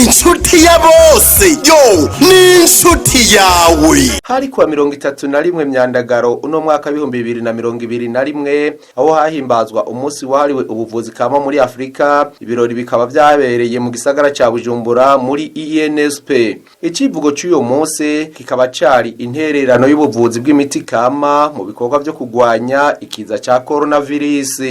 inshuti ya bose yo ni inshuti yawe. Hari kuwa 31 Myandagaro uno mwaka 2021 aho hahimbazwa umunsi wahariwe ubuvuzi kama muri Afrika. Ibirori bikaba byabereye mu gisagara ca Bujumbura muri INSP. Icivugo cy'uyo munsi kikaba cari intererano y'ubuvuzi bw'imiti kama mu bikorwa byo kugwanya ikiza ca coronavirus.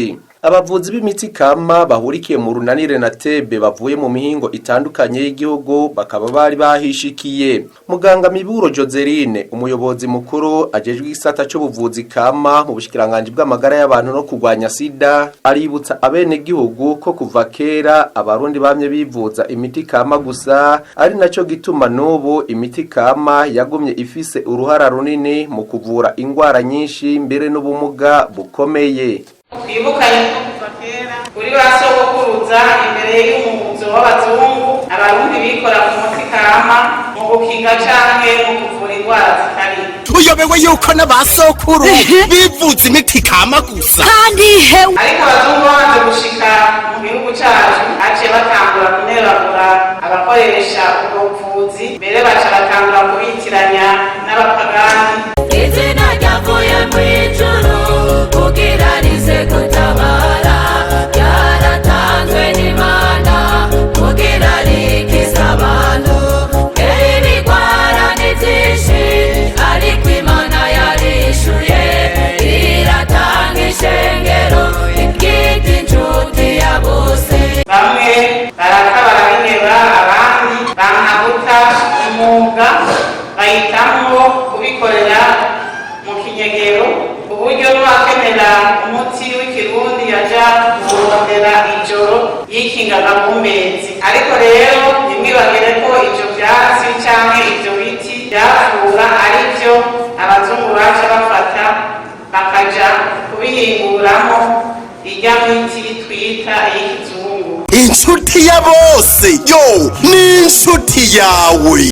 Abavuzi b'imiti kama bahurikiye mu runanire na tebe bavuye mu mihingo itandukanye y'igihugu bakaba bari bahishikiye. Muganga Miburo Joseline, umuyobozi mukuru ajejwe igisata c'ubuvuzi kama mu bushikiranganje bw'amagara y'abantu no kugwanya sida, aributsa abene gihugu ko kuva kera abarundi bamye bivuza imiti kama gusa, ari naco gituma n'ubu imiti kama yagumye ifise uruhara runini mu kuvura ingwara nyinshi mbere n'ubumuga bukomeye. Twibukanye ko kuva kera kuri basogokuruza imbere y'umuhuzo w'abazungu abarundi bikora ku muti kama mu gukinga canke mu kuvura ingwara zitari. Tuyobewe yuko n'abasokuru bivuza imiti kama gusa Kandi hewe ariko abazungu bamaze gushika mu gihugu cacu aciye batangura kuneragura abakoresha ubwo buvuzi, mbere baca batangura kubitiranya n'abapagani. Izina ryavuye mw'ijuru kugira rize gutabara, ryaratanzwe n'Imana kugira rikize abantu. Ibigwara ni vyinshi ariko Imana yarishuye, iratanga ishengero ryitwa inshuti ya bose. Bamwe baraka barabiheba, abandi bankabuta umwuga bahitamwo kubikorera mu kinyegero, uburyo n'uwakenera umuti w'ikirundi yaja kurondera ijoro yikingaga mu mezi. Ariko rero ntimwibagire ko ivyo vyatsi canke ivyo biti vyavura ari vyo abazungu baca bafata bakaja kubihinguramo irya miti twita iy'ikizungu. Inshuti ya bose yo ni inshuti yawe.